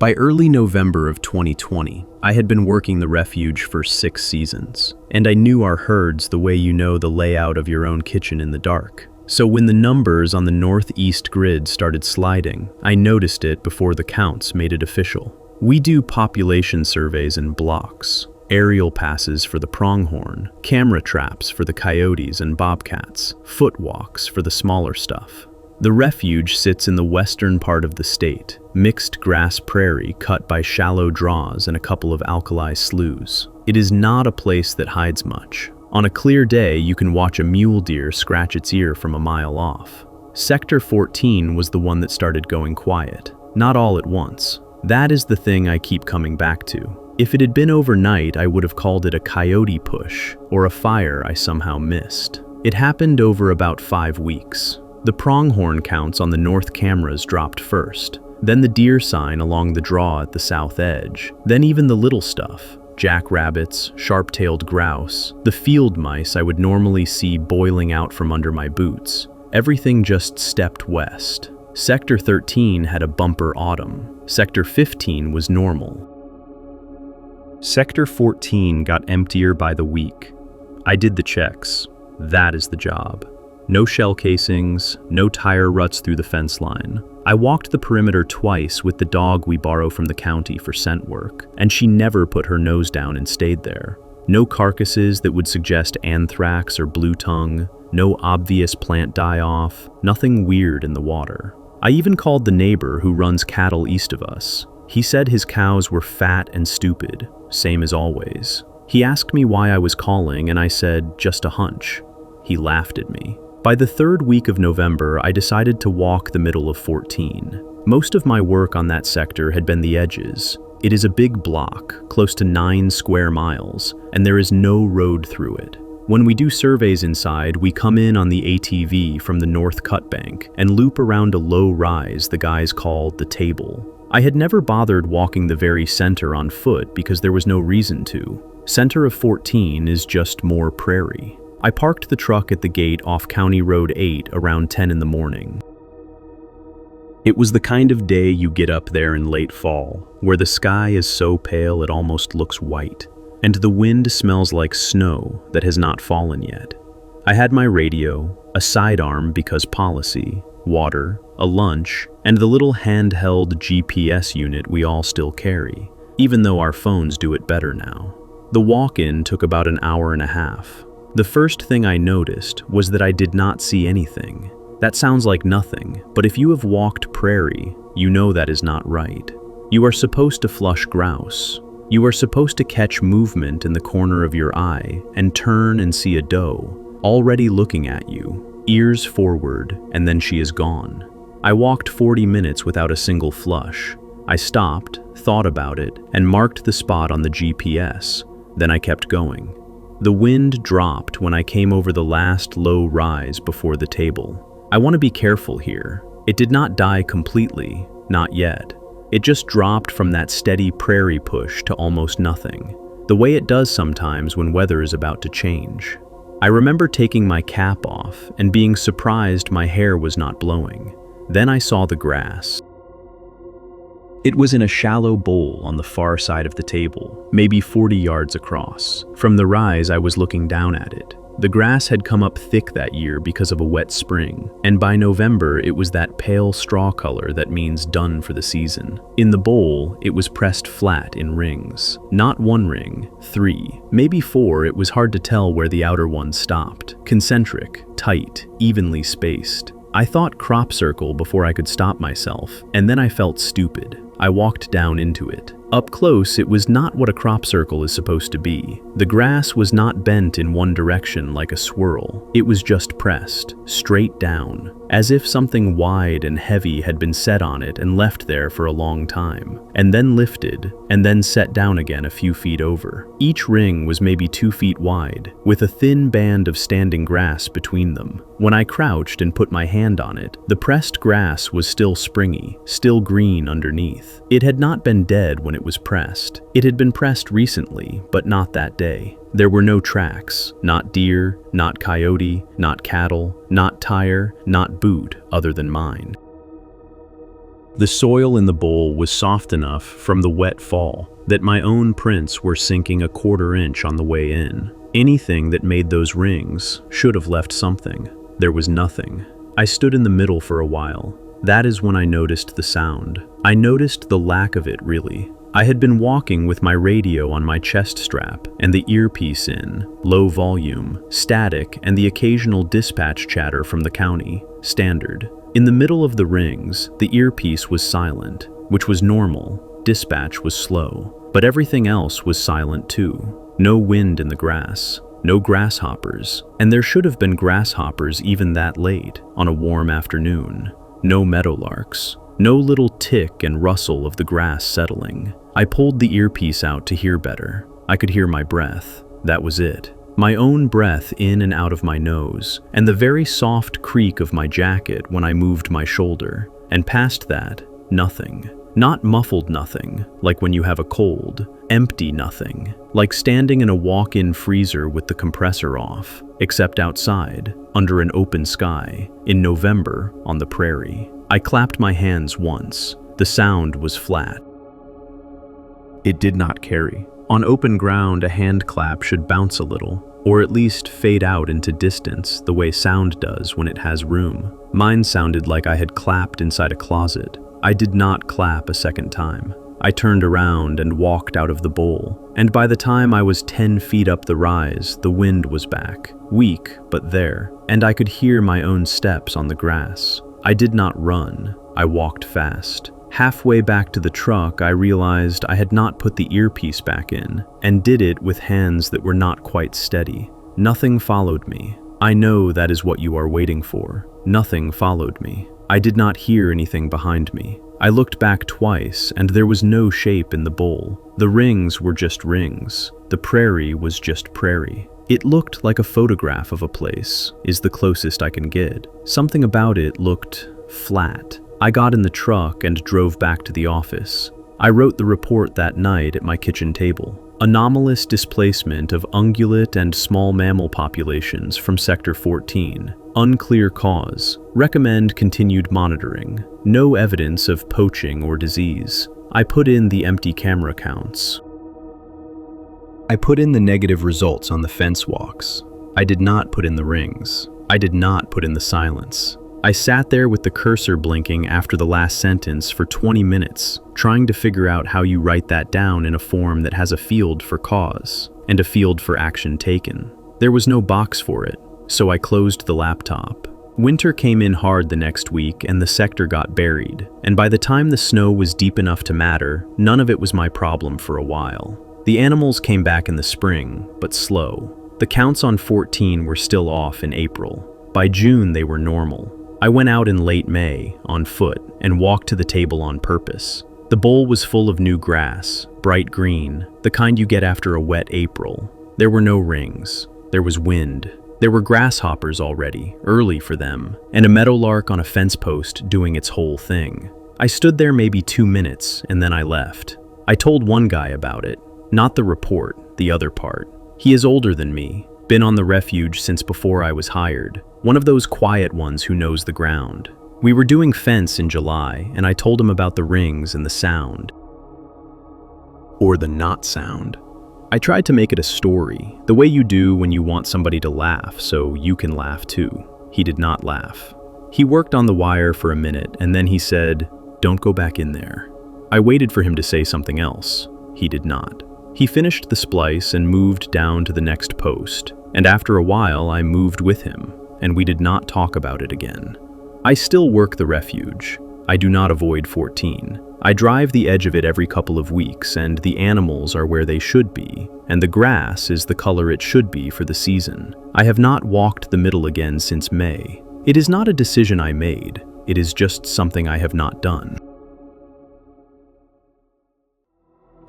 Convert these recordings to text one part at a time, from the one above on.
By early November of 2020, I had been working the refuge for 6 seasons, and I knew our herds the way you know the layout of your own kitchen in the dark. So when the numbers on the northeast grid started sliding, I noticed it before the counts made it official. We do population surveys in blocks, aerial passes for the pronghorn, camera traps for the coyotes and bobcats, footwalks for the smaller stuff. The refuge sits in the western part of the state, mixed grass prairie cut by shallow draws and a couple of alkali sloughs. It is not a place that hides much. On a clear day, you can watch a mule deer scratch its ear from a mile off. Sector 14 was the one that started going quiet, not all at once. That is the thing I keep coming back to. If it had been overnight, I would have called it a coyote push or a fire I somehow missed. It happened over about 5 weeks. The pronghorn counts on the north cameras dropped first, then the deer sign along the draw at the south edge, then even the little stuff, jackrabbits, sharp-tailed grouse, the field mice I would normally see boiling out from under my boots. Everything just stepped west. Sector 13 had a bumper autumn. Sector 15 was normal. Sector 14 got emptier by the week. I did the checks. That is the job. No shell casings, no tire ruts through the fence line. I walked the perimeter twice with the dog we borrow from the county for scent work, and she never put her nose down and stayed there. No carcasses that would suggest anthrax or blue tongue, no obvious plant die-off, nothing weird in the water. I even called the neighbor who runs cattle east of us. He said his cows were fat and stupid, same as always. He asked me why I was calling, and I said, just a hunch. He laughed at me. By the 3rd week of November, I decided to walk the middle of 14. Most of my work on that sector had been the edges. It is a big block, close to 9 square miles, and there is no road through it. When we do surveys inside, we come in on the ATV from the North Cut Bank and loop around a low rise the guys called the table. I had never bothered walking the very center on foot because there was no reason to. Center of 14 is just more prairie. I parked the truck at the gate off County Road 8 around 10 in the morning. It was the kind of day you get up there in late fall, where the sky is so pale it almost looks white, and the wind smells like snow that has not fallen yet. I had my radio, a sidearm because policy, water, a lunch, and the little handheld GPS unit we all still carry, even though our phones do it better now. The walk-in took about an hour and a half. The first thing I noticed was that I did not see anything. That sounds like nothing, but if you have walked prairie, you know that is not right. You are supposed to flush grouse. You are supposed to catch movement in the corner of your eye and turn and see a doe, already looking at you, ears forward, and then she is gone. I walked 40 minutes without a single flush. I stopped, thought about it, and marked the spot on the GPS. Then I kept going. The wind dropped when I came over the last low rise before the table. I want to be careful here. It did not die completely, not yet. It just dropped from that steady prairie push to almost nothing, the way it does sometimes when weather is about to change. I remember taking my cap off and being surprised my hair was not blowing. Then I saw the grass. It was in a shallow bowl on the far side of the table, maybe 40 yards across. From the rise, I was looking down at it. The grass had come up thick that year because of a wet spring, and by November it was that pale straw color that means done for the season. In the bowl, it was pressed flat in rings. Not 1 ring, 3, maybe 4. It was hard to tell where the outer one stopped. Concentric, tight, evenly spaced. I thought crop circle before I could stop myself, and then I felt stupid. I walked down into it. Up close, it was not what a crop circle is supposed to be. The grass was not bent in one direction like a swirl. It was just pressed, straight down, as if something wide and heavy had been set on it and left there for a long time, and then lifted, and then set down again a few feet over. Each ring was maybe 2 feet wide, with a thin band of standing grass between them. When I crouched and put my hand on it, the pressed grass was still springy, still green underneath. It had not been dead when it was pressed. It had been pressed recently, but not that day. There were no tracks, not deer, not coyote, not cattle, not tire, not boot, other than mine. The soil in the bowl was soft enough from the wet fall that my own prints were sinking a quarter inch on the way in. Anything that made those rings should have left something. There was nothing. I stood in the middle for a while. That is when I noticed the sound. I noticed the lack of it, really. I had been walking with my radio on my chest strap and the earpiece in, low volume, static, and the occasional dispatch chatter from the county, standard. In the middle of the rings, the earpiece was silent, which was normal. Dispatch was slow, but everything else was silent too. No wind in the grass, no grasshoppers, and there should have been grasshoppers even that late, on a warm afternoon. No meadowlarks, no little tick and rustle of the grass settling. I pulled the earpiece out to hear better. I could hear my breath. That was it. My own breath in and out of my nose, and the very soft creak of my jacket when I moved my shoulder. And past that, nothing. Not muffled nothing, like when you have a cold. Empty nothing, like standing in a walk-in freezer with the compressor off, except outside, under an open sky, in November on the prairie. I clapped my hands once. The sound was flat. It did not carry. On open ground, a hand clap should bounce a little, or at least fade out into distance the way sound does when it has room. Mine sounded like I had clapped inside a closet. I did not clap a second time. I turned around and walked out of the bowl, and by the time I was 10 feet up the rise, the wind was back, weak but there, and I could hear my own steps on the grass. I did not run. I walked fast. Halfway back to the truck, I realized I had not put the earpiece back in, and did it with hands that were not quite steady. Nothing followed me. I know that is what you are waiting for. Nothing followed me. I did not hear anything behind me. I looked back twice, and there was no shape in the bowl. The rings were just rings. The prairie was just prairie. It looked like a photograph of a place, is the closest I can get. Something about it looked flat. I got in the truck and drove back to the office. I wrote the report that night at my kitchen table. Anomalous displacement of ungulate and small mammal populations from Sector 14. Unclear cause. Recommend continued monitoring. No evidence of poaching or disease. I put in the empty camera counts. I put in the negative results on the fence walks. I did not put in the rings. I did not put in the silence. I sat there with the cursor blinking after the last sentence for 20 minutes, trying to figure out how you write that down in a form that has a field for cause and a field for action taken. There was no box for it, so I closed the laptop. Winter came in hard the next week and the sector got buried, and by the time the snow was deep enough to matter, none of it was my problem for a while. The animals came back in the spring, but slow. The counts on 14 were still off in April. By June, they were normal. I went out in late May, on foot, and walked to the table on purpose. The bowl was full of new grass, bright green, the kind you get after a wet April. There were no rings. There was wind. There were grasshoppers already, early for them, and a meadowlark on a fence post doing its whole thing. I stood there maybe 2 minutes, and then I left. I told one guy about it, not the report, the other part. He is older than me, been on the refuge since before I was hired. One of those quiet ones who knows the ground. We were doing fence in July, and I told him about the rings and the sound. Or the not sound. I tried to make it a story, the way you do when you want somebody to laugh so you can laugh too. He did not laugh. He worked on the wire for a minute, and then he said, "Don't go back in there." I waited for him to say something else. He did not. He finished the splice and moved down to the next post, and after a while I moved with him, and we did not talk about it again. I still work the refuge. I do not avoid 14. I drive the edge of it every couple of weeks, and the animals are where they should be, and the grass is the color it should be for the season. I have not walked the middle again since May. It is not a decision I made. It is just something I have not done.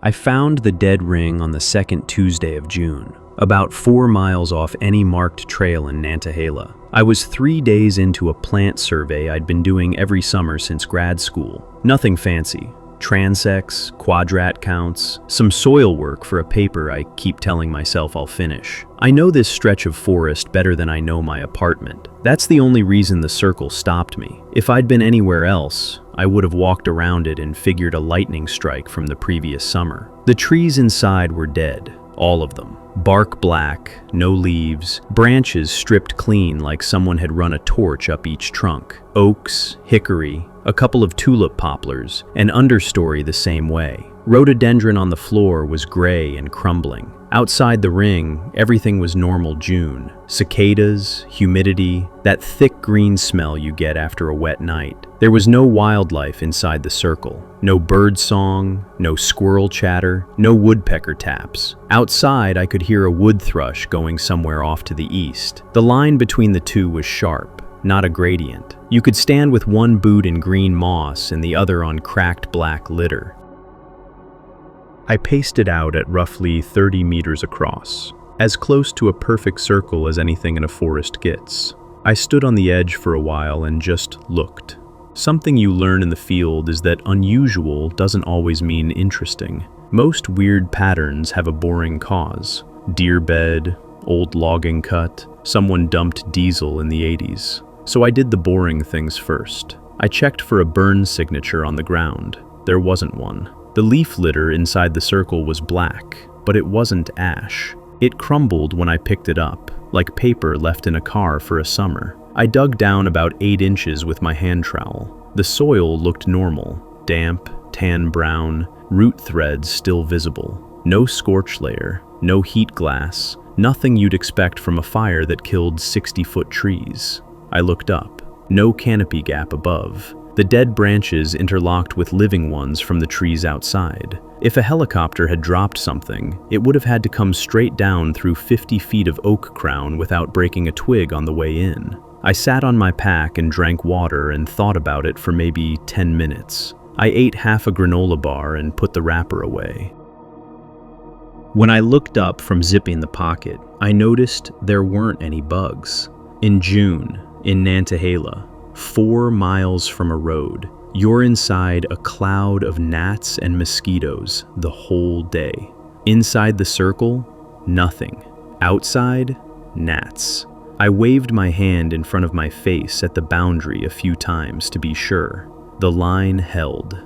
I found the dead ring on the second Tuesday of June, about 4 miles off any marked trail in Nantahala. I was 3 days into a plant survey I'd been doing every summer since grad school. Nothing fancy, Transects, quadrat counts, some soil work for a paper I keep telling myself I'll finish. I know this stretch of forest better than I know my apartment. That's the only reason the circle stopped me. If I'd been anywhere else, I would have walked around it and figured a lightning strike from the previous summer. The trees inside were dead, all of them. Bark black, no leaves, branches stripped clean like someone had run a torch up each trunk. Oaks, hickory, a couple of tulip poplars, and understory the same way. Rhododendron on the floor was gray and crumbling. Outside the ring, everything was normal June. Cicadas, humidity, that thick green smell you get after a wet night. There was no wildlife inside the circle. No bird song, no squirrel chatter, no woodpecker taps. Outside, I could hear a wood thrush going somewhere off to the east. The line between the two was sharp, not a gradient. You could stand with one boot in green moss and the other on cracked black litter. I paced it out at roughly 30 meters across, as close to a perfect circle as anything in a forest gets. I stood on the edge for a while and just looked. Something you learn in the field is that unusual doesn't always mean interesting. Most weird patterns have a boring cause. Deer bed, old logging cut, someone dumped diesel in the 80s. So I did the boring things first. I checked for a burn signature on the ground. There wasn't one. The leaf litter inside the circle was black, but it wasn't ash. It crumbled when I picked it up, like paper left in a car for a summer. I dug down about 8 inches with my hand trowel. The soil looked normal, damp, tan brown, root threads still visible. No scorch layer, no heat glass, nothing you'd expect from a fire that killed 60-foot trees. I looked up. No canopy gap above. The dead branches interlocked with living ones from the trees outside. If a helicopter had dropped something, it would have had to come straight down through 50 feet of oak crown without breaking a twig on the way in. I sat on my pack and drank water and thought about it for maybe 10 minutes. I ate half a granola bar and put the wrapper away. When I looked up from zipping the pocket, I noticed there weren't any bugs. In June, in Nantahala, 4 miles from a road, you're inside a cloud of gnats and mosquitoes the whole day. Inside the circle, nothing. Outside, gnats. I waved my hand in front of my face at the boundary a few times to be sure. The line held.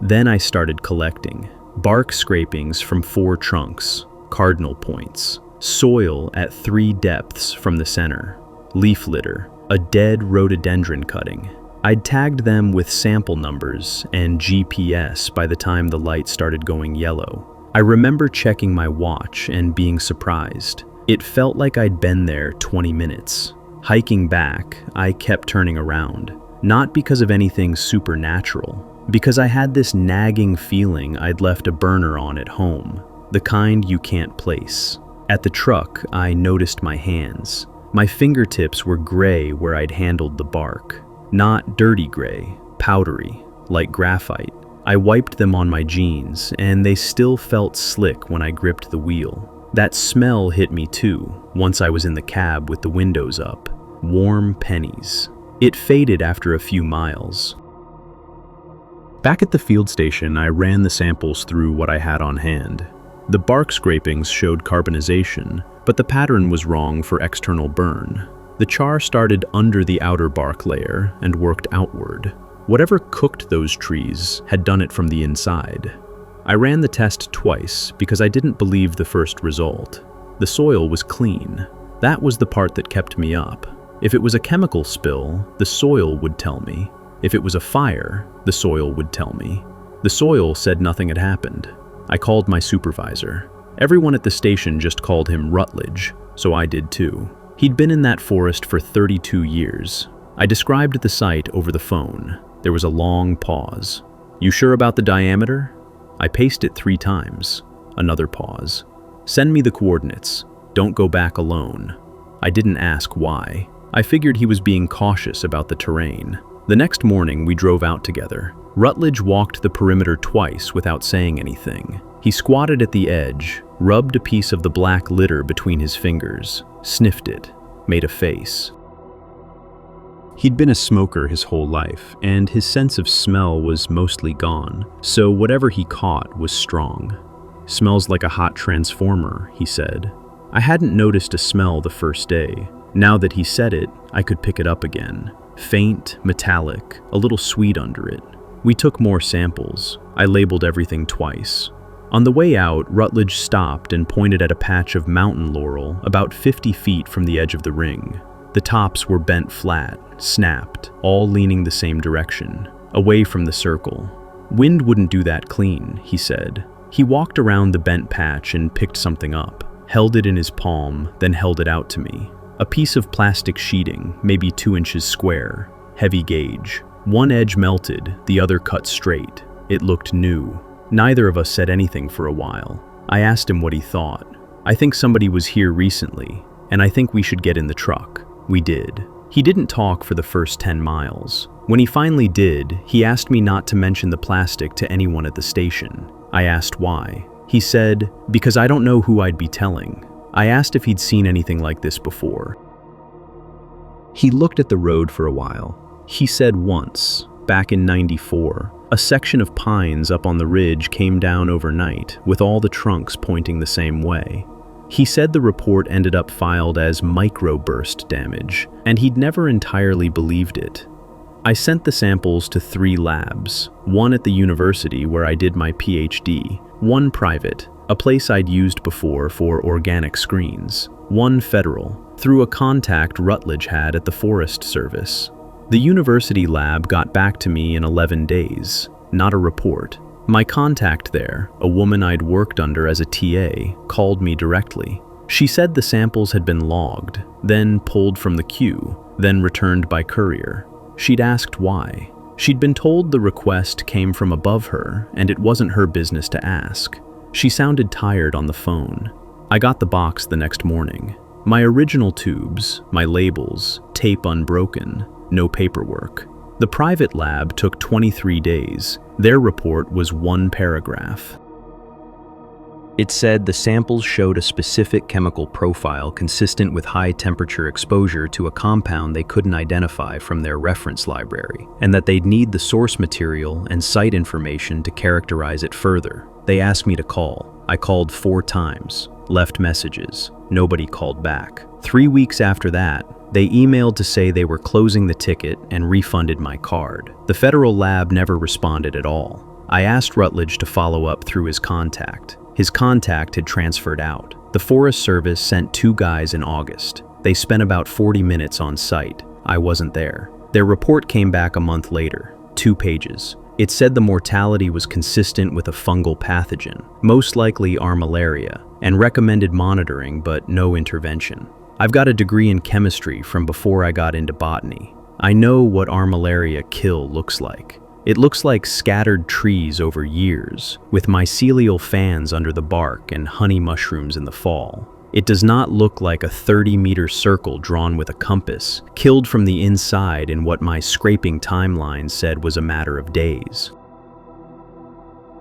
Then I started collecting. Bark scrapings from 4 trunks, cardinal points. Soil at 3 depths from the center. Leaf litter. A dead rhododendron cutting. I'd tagged them with sample numbers and GPS by the time the light started going yellow. I remember checking my watch and being surprised. It felt like I'd been there 20 minutes. Hiking back, I kept turning around. Not because of anything supernatural, because I had this nagging feeling I'd left a burner on at home, the kind you can't place. At the truck, I noticed my hands. My fingertips were gray where I'd handled the bark. Not dirty gray, powdery, like graphite. I wiped them on my jeans, and they still felt slick when I gripped the wheel. That smell hit me too, once I was in the cab with the windows up. Warm pennies. It faded after a few miles. Back at the field station, I ran the samples through what I had on hand. The bark scrapings showed carbonization, but the pattern was wrong for external burn. The char started under the outer bark layer and worked outward. Whatever cooked those trees had done it from the inside. I ran the test twice because I didn't believe the first result. The soil was clean. That was the part that kept me up. If it was a chemical spill, the soil would tell me. If it was a fire, the soil would tell me. The soil said nothing had happened. I called my supervisor. Everyone at the station just called him Rutledge, so I did too. He'd been in that forest for 32 years. I described the site over the phone. There was a long pause. "You sure about the diameter?" I paced it 3 times. Another pause. "Send me the coordinates. Don't go back alone." I didn't ask why. I figured he was being cautious about the terrain. The next morning, we drove out together. Rutledge walked the perimeter twice without saying anything. He squatted at the edge, rubbed a piece of the black litter between his fingers, sniffed it, made a face. He'd been a smoker his whole life, and his sense of smell was mostly gone, so whatever he caught was strong. "Smells like a hot transformer," he said. I hadn't noticed a smell the first day. Now that he said it, I could pick it up again. Faint, metallic, a little sweet under it. We took more samples. I labeled everything twice. On the way out, Rutledge stopped and pointed at a patch of mountain laurel about 50 feet from the edge of the ring. The tops were bent flat, snapped, all leaning the same direction, away from the circle. "Wind wouldn't do that clean," he said. He walked around the bent patch and picked something up, held it in his palm, then held it out to me. A piece of plastic sheeting, maybe 2 inches square, heavy gauge. One edge melted, the other cut straight. It looked new. Neither of us said anything for a while. I asked him what he thought. "I think somebody was here recently, and I think we should get in the truck." We did. He didn't talk for the first 10 miles. When he finally did, he asked me not to mention the plastic to anyone at the station. I asked why. He said, "Because I don't know who I'd be telling." I asked if he'd seen anything like this before. He looked at the road for a while. He said once, back in '94, a section of pines up on the ridge came down overnight, with all the trunks pointing the same way. He said the report ended up filed as microburst damage, and he'd never entirely believed it. I sent the samples to 3 labs, one at the university where I did my PhD, one private, a place I'd used before for organic screens, one federal, through a contact Rutledge had at the Forest Service. The university lab got back to me in 11 days, not a report. My contact there, a woman I'd worked under as a TA, called me directly. She said the samples had been logged, then pulled from the queue, then returned by courier. She'd asked why. She'd been told the request came from above her, and it wasn't her business to ask. She sounded tired on the phone. I got the box the next morning. My original tubes, my labels, tape unbroken, no paperwork. The private lab took 23 days. Their report was 1 paragraph. It said the samples showed a specific chemical profile consistent with high temperature exposure to a compound they couldn't identify from their reference library, and that they'd need the source material and site information to characterize it further. They asked me to call. I called 4 times, left messages. Nobody called back. 3 weeks after that, they emailed to say they were closing the ticket and refunded my card. The federal lab never responded at all. I asked Rutledge to follow up through his contact. His contact had transferred out. The Forest Service sent 2 guys in August. They spent about 40 minutes on site. I wasn't there. Their report came back a month later, 2 pages. It said the mortality was consistent with a fungal pathogen, most likely armillaria, and recommended monitoring but no intervention. I've got a degree in chemistry from before I got into botany. I know what armillaria kill looks like. It looks like scattered trees over years, with mycelial fans under the bark and honey mushrooms in the fall. It does not look like a 30-meter circle drawn with a compass, killed from the inside in what my scraping timeline said was a matter of days.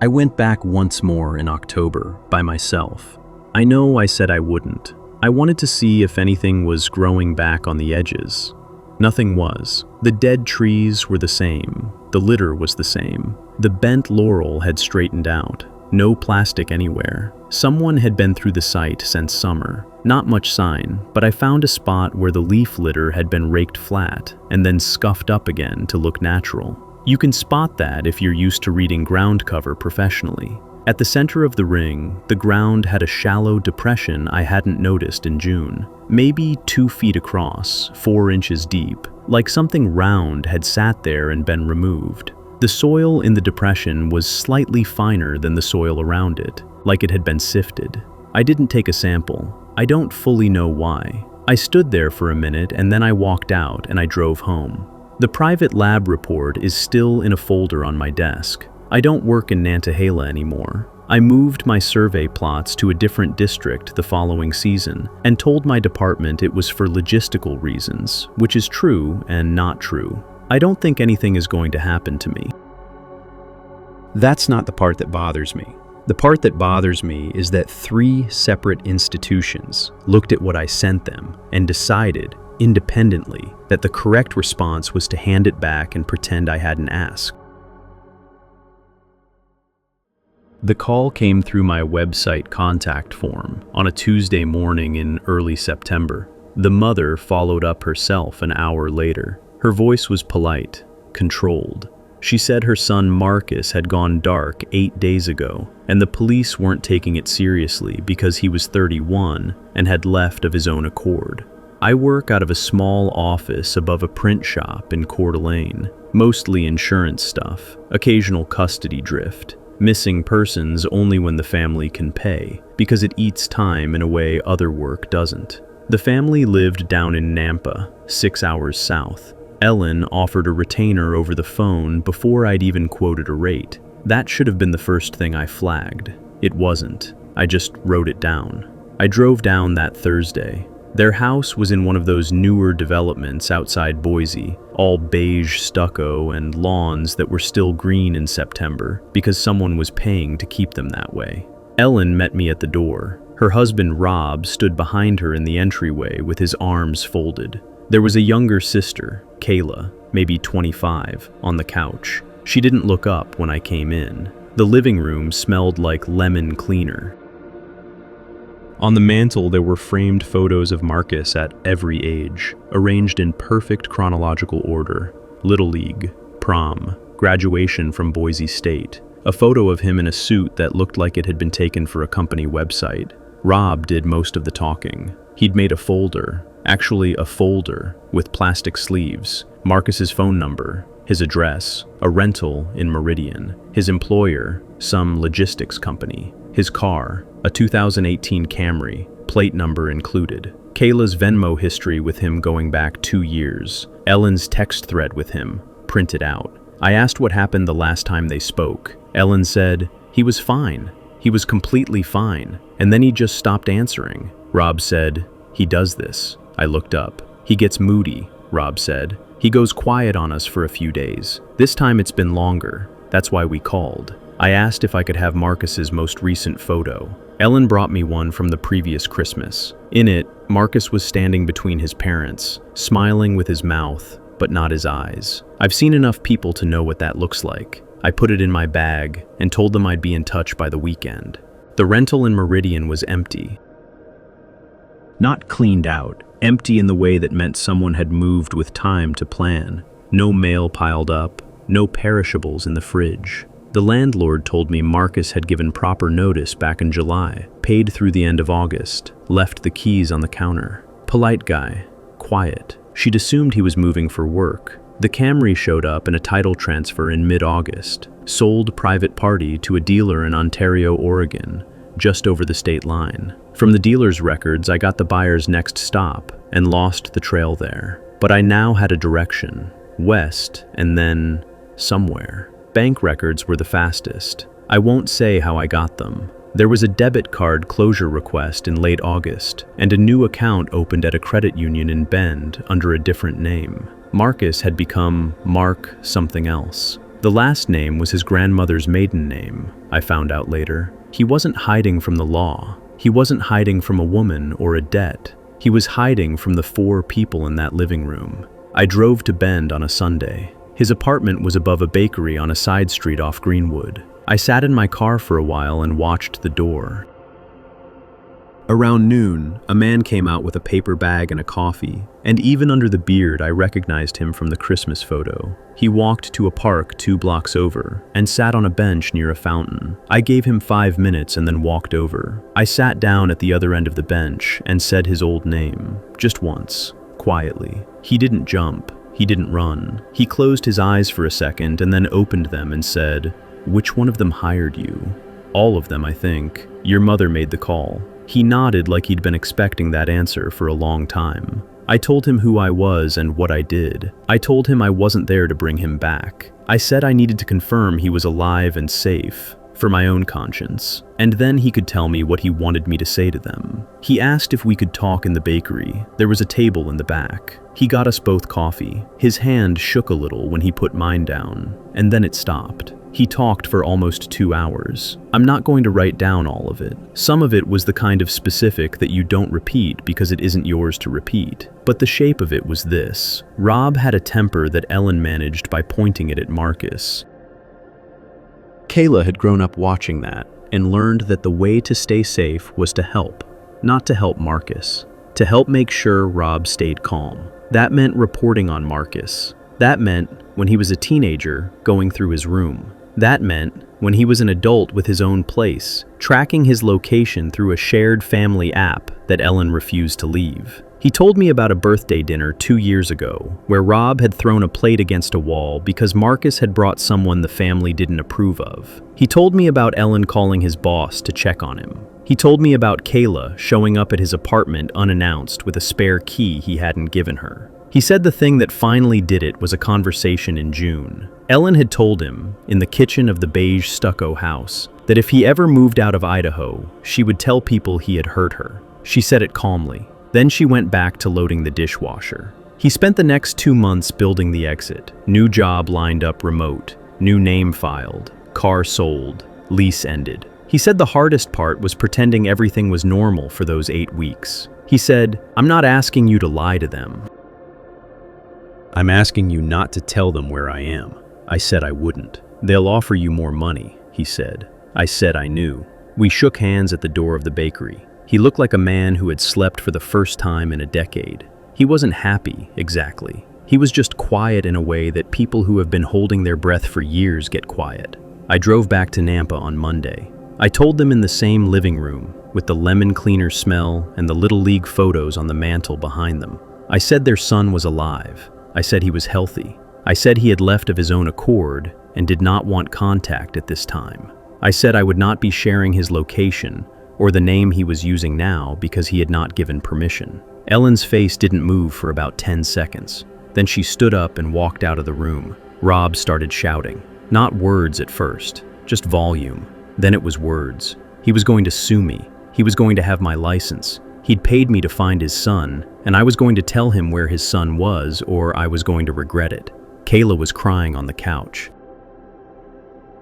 I went back once more in October, by myself. I know I said I wouldn't. I wanted to see if anything was growing back on the edges. Nothing was. The dead trees were the same. The litter was the same. The bent laurel had straightened out. No plastic anywhere. Someone had been through the site since summer. Not much sign, but I found a spot where the leaf litter had been raked flat and then scuffed up again to look natural. You can spot that if you're used to reading ground cover professionally. At the center of the ring, the ground had a shallow depression I hadn't noticed in June. Maybe 2 feet across, 4 inches deep, like something round had sat there and been removed. The soil in the depression was slightly finer than the soil around it, like it had been sifted. I didn't take a sample. I don't fully know why. I stood there for a minute and then I walked out and I drove home. The private lab report is still in a folder on my desk. I don't work in Nantahala anymore. I moved my survey plots to a different district the following season and told my department it was for logistical reasons, which is true and not true. I don't think anything is going to happen to me. That's not the part that bothers me. The part that bothers me is that 3 separate institutions looked at what I sent them and decided, independently that the correct response was to hand it back and pretend I hadn't asked. The call came through my website contact form on a Tuesday morning in early September. The mother followed up herself an hour later. Her voice was polite, controlled. She said her son Marcus had gone dark 8 days ago, and the police weren't taking it seriously because he was 31 and had left of his own accord. I work out of a small office above a print shop in Coeur d'Alene, mostly insurance stuff, occasional custody drift. Missing persons only when the family can pay, because it eats time in a way other work doesn't. The family lived down in Nampa, 6 hours south. Ellen offered a retainer over the phone before I'd even quoted a rate. That should have been the first thing I flagged. It wasn't. I just wrote it down. I drove down that Thursday. Their house was in one of those newer developments outside Boise, all beige stucco and lawns that were still green in September because someone was paying to keep them that way. Ellen met me at the door. Her husband Rob stood behind her in the entryway with his arms folded. There was a younger sister, Kayla, maybe 25, on the couch. She didn't look up when I came in. The living room smelled like lemon cleaner. On the mantle, there were framed photos of Marcus at every age, arranged in perfect chronological order. Little League, prom, graduation from Boise State, a photo of him in a suit that looked like it had been taken for a company website. Rob did most of the talking. He'd made a folder, actually a folder, with plastic sleeves, Marcus's phone number, his address, a rental in Meridian, his employer, some logistics company, his car, a 2018 Camry, plate number included, Kayla's Venmo history with him going back 2 years, Ellen's text thread with him, printed out. I asked what happened the last time they spoke. Ellen said, "He was fine. He was completely fine. And then he just stopped answering." Rob said, "He does this." I looked up. "He gets moody," Rob said. "He goes quiet on us for a few days. This time it's been longer. That's why we called." I asked if I could have Marcus's most recent photo. Ellen brought me one from the previous Christmas. In it, Marcus was standing between his parents, smiling with his mouth, but not his eyes. I've seen enough people to know what that looks like. I put it in my bag and told them I'd be in touch by the weekend. The rental in Meridian was empty. Not cleaned out, empty in the way that meant someone had moved with time to plan. No mail piled up, no perishables in the fridge. The landlord told me Marcus had given proper notice back in July, paid through the end of August, left the keys on the counter. Polite guy, quiet. She'd assumed he was moving for work. The Camry showed up in a title transfer in mid-August, sold private party to a dealer in Ontario, Oregon, just over the state line. From the dealer's records, I got the buyer's next stop and lost the trail there. But I now had a direction, west and then somewhere. Bank records were the fastest. I won't say how I got them. There was a debit card closure request in late August, and a new account opened at a credit union in Bend under a different name. Marcus had become Mark something else. The last name was his grandmother's maiden name, I found out later. He wasn't hiding from the law. He wasn't hiding from a woman or a debt. He was hiding from the 4 people in that living room. I drove to Bend on a Sunday. His apartment was above a bakery on a side street off Greenwood. I sat in my car for a while and watched the door. Around noon, a man came out with a paper bag and a coffee, and even under the beard I recognized him from the Christmas photo. He walked to a park 2 blocks over and sat on a bench near a fountain. I gave him 5 minutes and then walked over. I sat down at the other end of the bench and said his old name, just once, quietly. He didn't jump. He didn't run. He closed his eyes for a second and then opened them and said, "Which one of them hired you?" "All of them, I think. Your mother made the call." He nodded like he'd been expecting that answer for a long time. I told him who I was and what I did. I told him I wasn't there to bring him back. I said I needed to confirm he was alive and safe. for my own conscience, and then he could tell me what he wanted me to say to them. He asked if we could talk in the bakery. There was a table in the back. He got us both coffee. His hand shook a little when he put mine down, and then it stopped. He talked for almost 2 hours. I'm not going to write down all of it. Some of it was the kind of specific that you don't repeat because it isn't yours to repeat. But the shape of it was this. Rob had a temper that Ellen managed by pointing it at Marcus. Kayla had grown up watching that and learned that the way to stay safe was to help, not to help Marcus. To help make sure Rob stayed calm. That meant reporting on Marcus. That meant, when he was a teenager, going through his room. That meant, when he was an adult with his own place, tracking his location through a shared family app that Ellen refused to leave. He told me about a birthday dinner 2 years ago, where Rob had thrown a plate against a wall because Marcus had brought someone the family didn't approve of. He told me about Ellen calling his boss to check on him. He told me about Kayla showing up at his apartment unannounced with a spare key he hadn't given her. He said the thing that finally did it was a conversation in June. Ellen had told him, in the kitchen of the beige stucco house, that if he ever moved out of Idaho, she would tell people he had hurt her. She said it calmly. Then she went back to loading the dishwasher. He spent the next 2 months building the exit. New job lined up remote. New name filed. Car sold. Lease ended. He said the hardest part was pretending everything was normal for those 8 weeks. He said, "I'm not asking you to lie to them. I'm asking you not to tell them where I am." I said I wouldn't. "They'll offer you more money," he said. I said I knew. We shook hands at the door of the bakery. He looked like a man who had slept for the first time in a decade. He wasn't happy, exactly. He was just quiet in a way that people who have been holding their breath for years get quiet. I drove back to Nampa on Monday. I told them in the same living room, with the lemon cleaner smell and the Little League photos on the mantle behind them. I said their son was alive. I said he was healthy. I said he had left of his own accord and did not want contact at this time. I said I would not be sharing his location or the name he was using now because he had not given permission. Ellen's face didn't move for about 10 seconds. Then she stood up and walked out of the room. Rob started shouting. Not words at first, just volume. Then it was words. He was going to sue me. He was going to have my license. He'd paid me to find his son, and I was going to tell him where his son was, or I was going to regret it. Kayla was crying on the couch.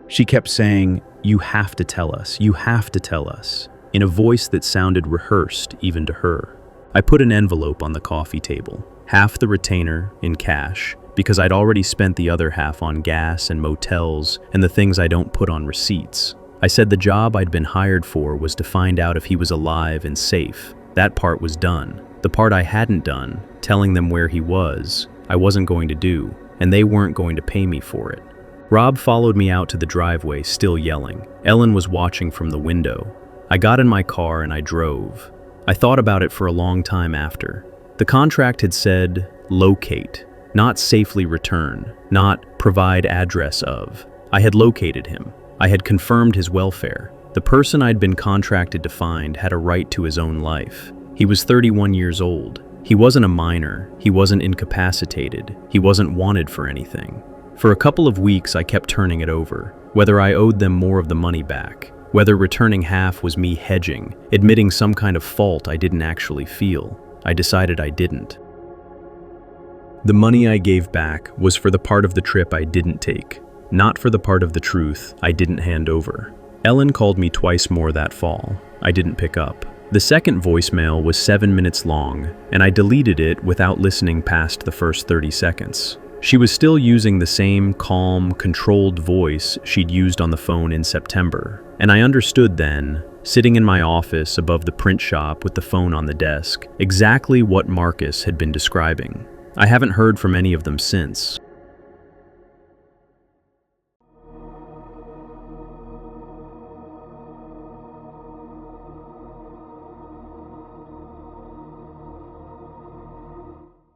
She kept saying, "You have to tell us, you have to tell us," in a voice that sounded rehearsed even to her. I put an envelope on the coffee table, half the retainer in cash, because I'd already spent the other half on gas and motels and the things I don't put on receipts. I said the job I'd been hired for was to find out if he was alive and safe. That part was done. The part I hadn't done, telling them where he was, I wasn't going to do, and they weren't going to pay me for it. Rob followed me out to the driveway, still yelling. Ellen was watching from the window. I got in my car and I drove. I thought about it for a long time after. The contract had said, locate, not safely return, not provide address of. I had located him. I had confirmed his welfare. The person I'd been contracted to find had a right to his own life. He was 31 years old. He wasn't a minor. He wasn't incapacitated. He wasn't wanted for anything. For a couple of weeks, I kept turning it over, whether I owed them more of the money back, whether returning half was me hedging, admitting some kind of fault I didn't actually feel. I decided I didn't. The money I gave back was for the part of the trip I didn't take, not for the part of the truth I didn't hand over. Ellen called me twice more that fall. I didn't pick up. The second voicemail was 7 minutes long, and I deleted it without listening past the first 30 seconds. She was still using the same calm, controlled voice she'd used on the phone in September, and I understood then, sitting in my office above the print shop with the phone on the desk, exactly what Marcus had been describing. I haven't heard from any of them since.